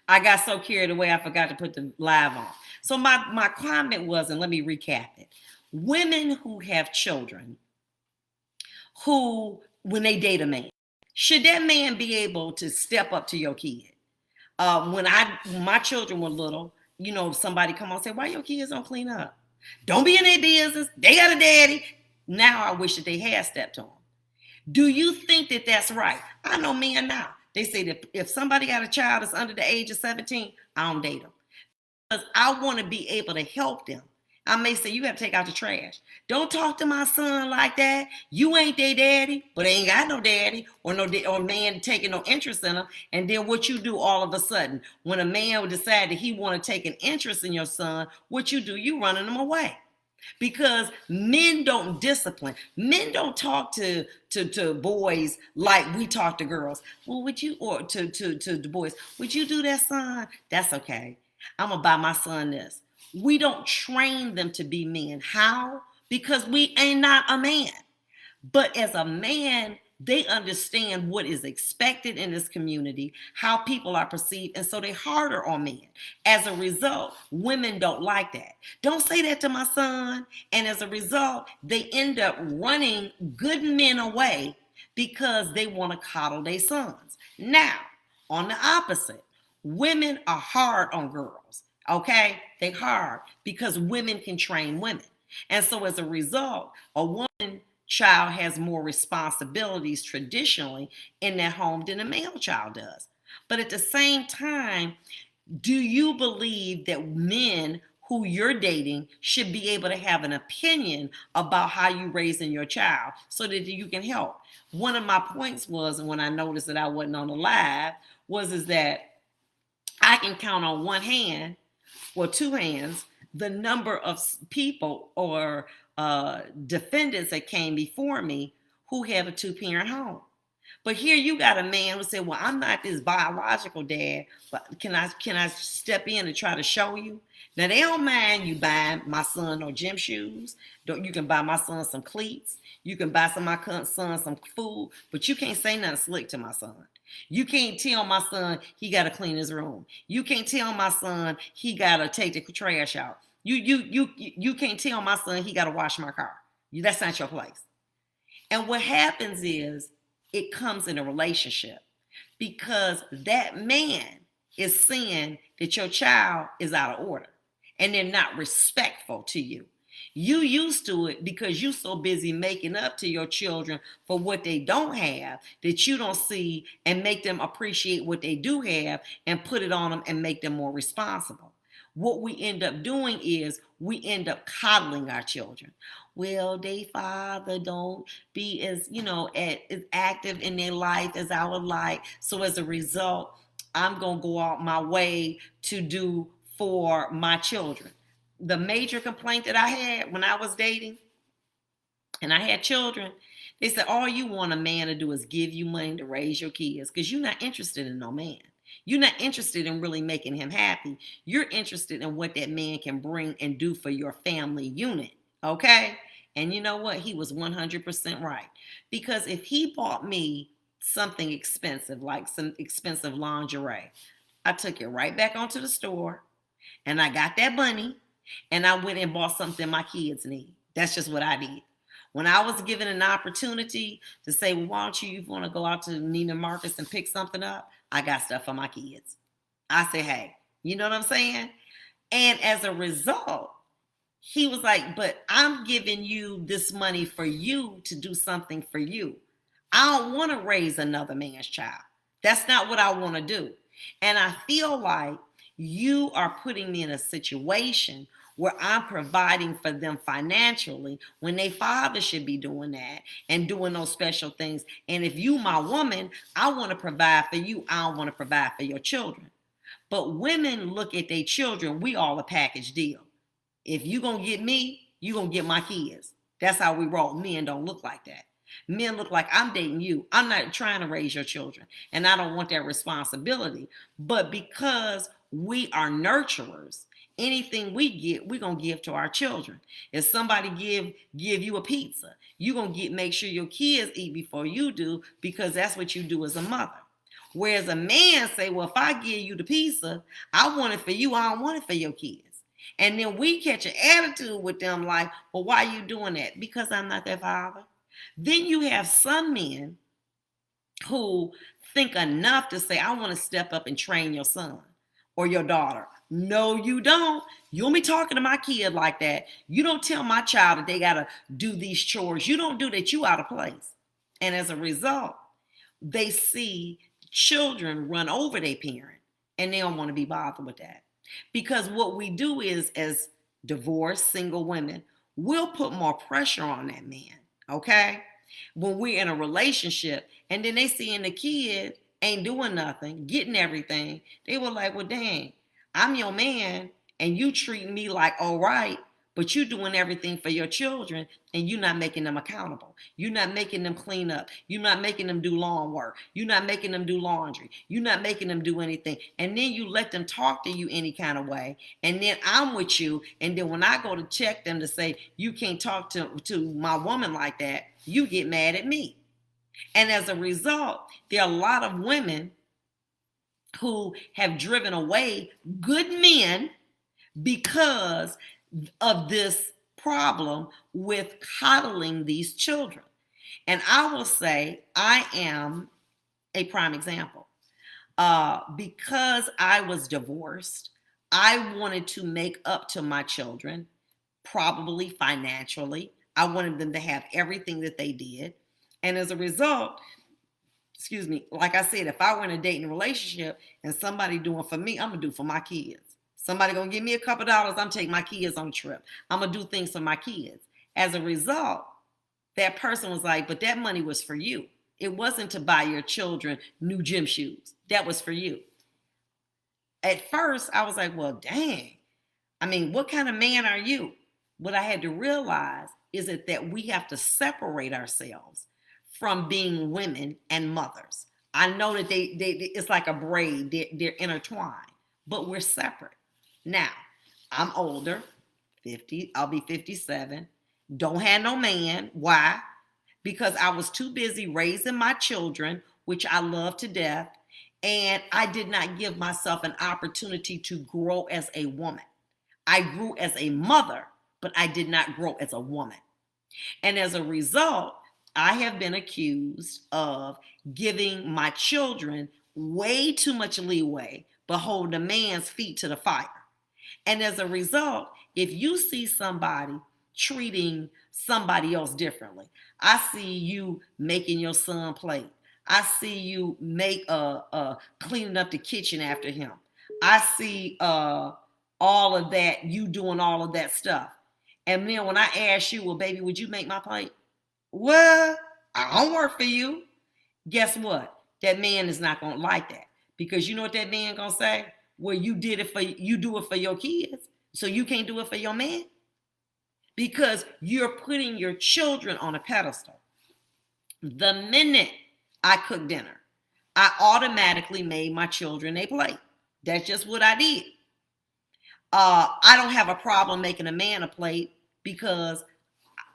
I got so carried away, I forgot to put the live on. So my comment was, and let me recap it. Women who have children, who, when they date a man, should that man be able to step up to your kid? When my children were little, somebody come on and say, why your kids don't clean up? Don't be in their business. They got a daddy. Now I wish that they had stepped on. Do you think that that's right? I know men now. They say that if somebody got a child that's under the age of 17, I don't date them. Because I want to be able to help them. I may say, you got to take out the trash. Don't talk to my son like that. You ain't their daddy, but they ain't got no daddy or man taking no interest in them. And then what you do all of a sudden, when a man would decide that he want to take an interest in your son, what you do, you running them away. Because men don't discipline. Men don't talk to boys like we talk to girls. Well, would you, or to the boys, would you do that, son? That's okay. I'm going to buy my son this. We don't train them to be men. How? Because we ain't not a man. But as a man, they understand what is expected in this community, how people are perceived, and so they're harder on men. As a result, women don't like that. Don't say that to my son. And as a result, they end up running good men away because they want to coddle their sons. Now, on the opposite, women are hard on girls. Okay? They're hard because women can train women. And so as a result, a woman child has more responsibilities traditionally in their home than a male child does. But at the same time, do you believe that men who you're dating should be able to have an opinion about how you raising your child so that you can help? One of my points was, and when I noticed that I wasn't on the live, is that I can count on one hand or two hands the number of people or defendants that came before me who have a two-parent home. But here you got a man who said, well, I'm not this biological dad, but can I step in and try to show you? Now, they don't mind you buying my son no gym shoes. You can buy my son some cleats. You can buy my son some food, but you can't say nothing slick to my son. You can't tell my son he got to clean his room. You can't tell my son he got to take the trash out. You can't tell my son he got to wash my car. That's not your place. And what happens is it comes in a relationship because that man is seeing that your child is out of order and they're not respectful to you. You used to it because you're so busy making up to your children for what they don't have that you don't see and make them appreciate what they do have and put it on them and make them more responsible. What we end up doing is we end up coddling our children. Well, they father don't be as, as active in their life as I would like. So as a result, I'm going to go out my way to do for my children. The major complaint that I had when I was dating and I had children, they said, all you want a man to do is give you money to raise your kids because you're not interested in no man. You're not interested in really making him happy. You're interested in what that man can bring and do for your family unit. Okay? And you know what? He was 100% right. Because if he bought me something expensive, like some expensive lingerie, I took it right back onto the store and I got that money and I went and bought something my kids need. That's just what I did. When I was given an opportunity to say, well, why don't you want to go out to Neiman Marcus and pick something up? I got stuff for my kids. I say, hey, you know what I'm saying? And as a result, he was like, but I'm giving you this money for you to do something for you. I don't want to raise another man's child. That's not what I want to do. And I feel like you are putting me in a situation where I'm providing for them financially when their father should be doing that and doing those special things. And if you, my woman, I want to provide for you. I don't want to provide for your children. But women look at their children. We all a package deal. If you going to get me, you going to get my kids. That's how we roll. Men don't look like that. Men look like I'm dating you. I'm not trying to raise your children. And I don't want that responsibility. But because we are nurturers, anything we get, we're going to give to our children. If somebody give you a pizza, you're going to make sure your kids eat before you do because that's what you do as a mother. Whereas a man say, well, if I give you the pizza, I want it for you. I don't want it for your kids. And then we catch an attitude with them like, well, why are you doing that? Because I'm not their father. Then you have some men who think enough to say, I want to step up and train your son or your daughter. No, you don't. You don't be talking to my kid like that. You don't tell my child that they got to do these chores. You don't do that. You out of place. And as a result, they see children run over their parent and they don't want to be bothered with that. Because what we do is, as divorced single women, we'll put more pressure on that man, okay? When we're in a relationship and then they seeing the kid ain't doing nothing, getting everything, they were like, well, dang, I'm your man and you treating me like, all right, but you doing everything for your children and you're not making them accountable. You're not making them clean up. You're not making them do lawn work. You're not making them do laundry. You're not making them do anything. And then you let them talk to you any kind of way. And then I'm with you. And then when I go to check them to say, you can't talk to my woman like that, you get mad at me. And as a result, there are a lot of women who have driven away good men because of this problem with coddling these children. And I will say I am a prime example. Because I was divorced, I wanted to make up to my children, probably financially. I wanted them to have everything that they did. And as a result, excuse me, like I said, if I were in a dating relationship and somebody doing for me, I'm going to do for my kids. Somebody gonna give me a couple dollars, I'm taking my kids on a trip. I'm gonna do things for my kids. As a result, that person was like, but that money was for you. It wasn't to buy your children new gym shoes. That was for you. At first, I was like, well, dang. I mean, what kind of man are you? What I had to realize is that we have to separate ourselves from being women and mothers. I know that it's like a braid, they're intertwined, but we're separate. Now, I'm older, 50, I'll be 57. Don't have no man. Why? Because I was too busy raising my children, which I love to death, and I did not give myself an opportunity to grow as a woman. I grew as a mother, but I did not grow as a woman. And as a result, I have been accused of giving my children way too much leeway, but hold a man's feet to the fire. And as a result, if you see somebody treating somebody else differently, I see you making your son play. I see you cleaning up the kitchen after him. I see all of that, you doing all of that stuff. And then when I ask you, well, baby, would you make my plate? Well, I don't work for you. Guess what? That man is not going to like that. Because you know what that man going to say? Well, you do it for your kids, so you can't do it for your man? Because you're putting your children on a pedestal. The minute I cooked dinner, I automatically made my children a plate. That's just what I did. I don't have a problem making a man a plate because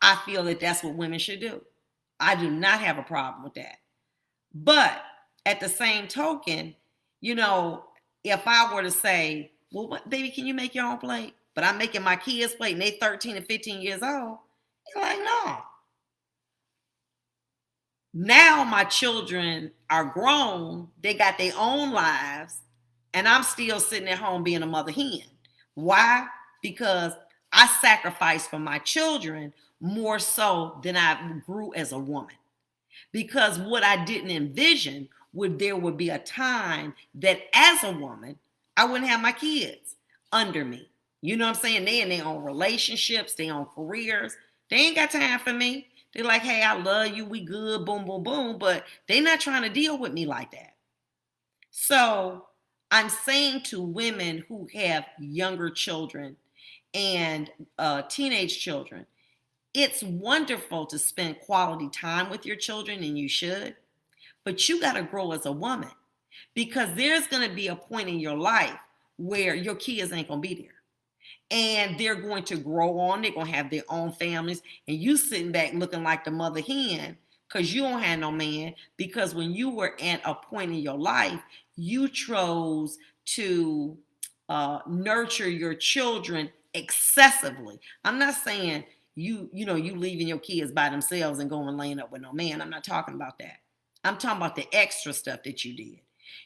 I feel that that's what women should do. I do not have a problem with that. But at the same token, you know, if I were to say, well, what, baby, can you make your own plate? But I'm making my kids' plate and they're 13 and 15 years old. You're like, no. Now my children are grown. They got their own lives. And I'm still sitting at home being a mother hen. Why? Because I sacrificed for my children more so than I grew as a woman. Because what I didn't envision there would be a time that as a woman, I wouldn't have my kids under me. You know what I'm saying? They in their own relationships, their own careers. They ain't got time for me. They're like, hey, I love you. We good. Boom, boom, boom. But they're not trying to deal with me like that. So I'm saying to women who have younger children and teenage children, it's wonderful to spend quality time with your children, and you should. But you got to grow as a woman, because there's going to be a point in your life where your kids ain't going to be there. And they're going to grow on. They're going to have their own families. And you sitting back looking like the mother hen because you don't have no man, because when you were at a point in your life, you chose to nurture your children excessively. I'm not saying you leaving your kids by themselves and going laying up with no man. I'm not talking about that. I'm talking about the extra stuff that you did.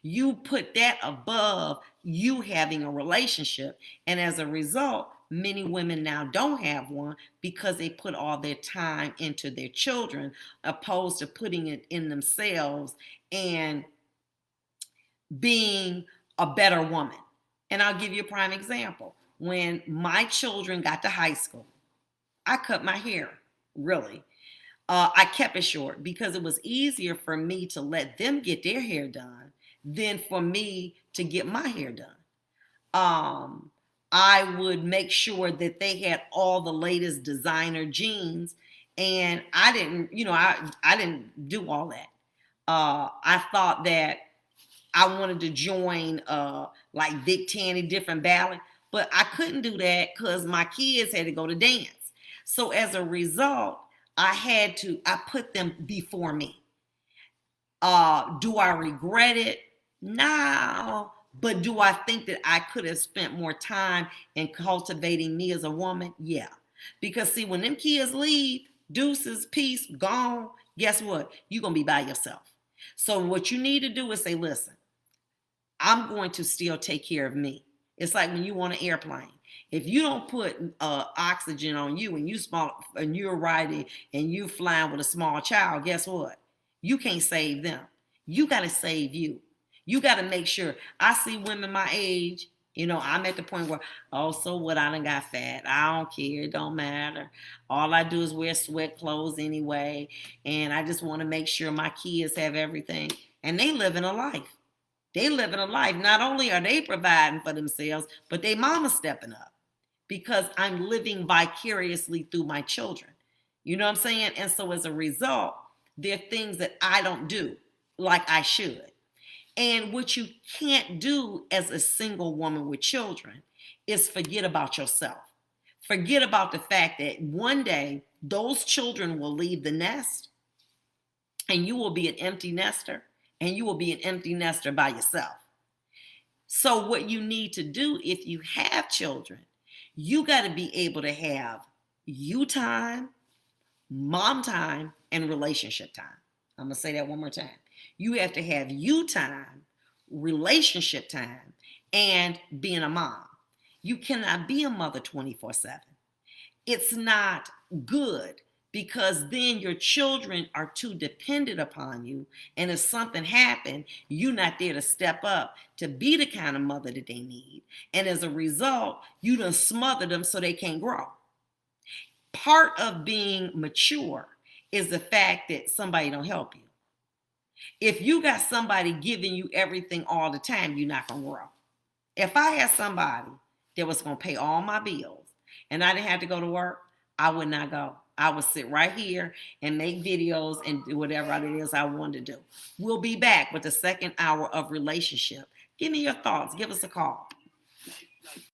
You put that above you having a relationship. And as a result, many women now don't have one because they put all their time into their children opposed to putting it in themselves and being a better woman. And I'll give you a prime example. When my children got to high school, I cut my hair, really. I kept it short because it was easier for me to let them get their hair done than for me to get my hair done. I would make sure that they had all the latest designer jeans, and I didn't do all that. I thought that I wanted to join like Vic Tanny, different ballet, but I couldn't do that because my kids had to go to dance. So as a result, I put them before me. Do I regret it? No. But do I think that I could have spent more time in cultivating me as a woman? Yeah. Because see, when them kids leave, deuces, peace, gone, guess what? You're going to be by yourself. So what you need to do is say, listen, I'm going to still take care of me. It's like when you on an airplane. If you don't put oxygen on you and you're riding and you're flying with a small child, guess what? You can't save them. You got to save you. You got to make sure. I see women my age, I'm at the point where, oh, so what? I done got fat. I don't care. It don't matter. All I do is wear sweat clothes anyway. And I just want to make sure my kids have everything. And they living a life. They living a life. Not only are they providing for themselves, but they mama stepping up because I'm living vicariously through my children. You know what I'm saying? And so as a result, there are things that I don't do like I should. And what you can't do as a single woman with children is forget about yourself. Forget about the fact that one day those children will leave the nest and you will be an empty nester, and you will be an empty nester by yourself. So what you need to do if you have children, you got to be able to have you time, mom time, and relationship time. I'm going to say that one more time. You have to have you time, relationship time, and being a mom. You cannot be a mother 24/7. It's not good because then your children are too dependent upon you. And if something happened, you're not there to step up to be the kind of mother that they need. And as a result, you done smother them so they can't grow. Part of being mature is the fact that somebody don't help you. If you got somebody giving you everything all the time, you're not going to grow. If I had somebody that was going to pay all my bills and I didn't have to go to work, I would not go. I would sit right here and make videos and do whatever it is I wanted to do. We'll be back with the second hour of relationship. Give me your thoughts. Give us a call.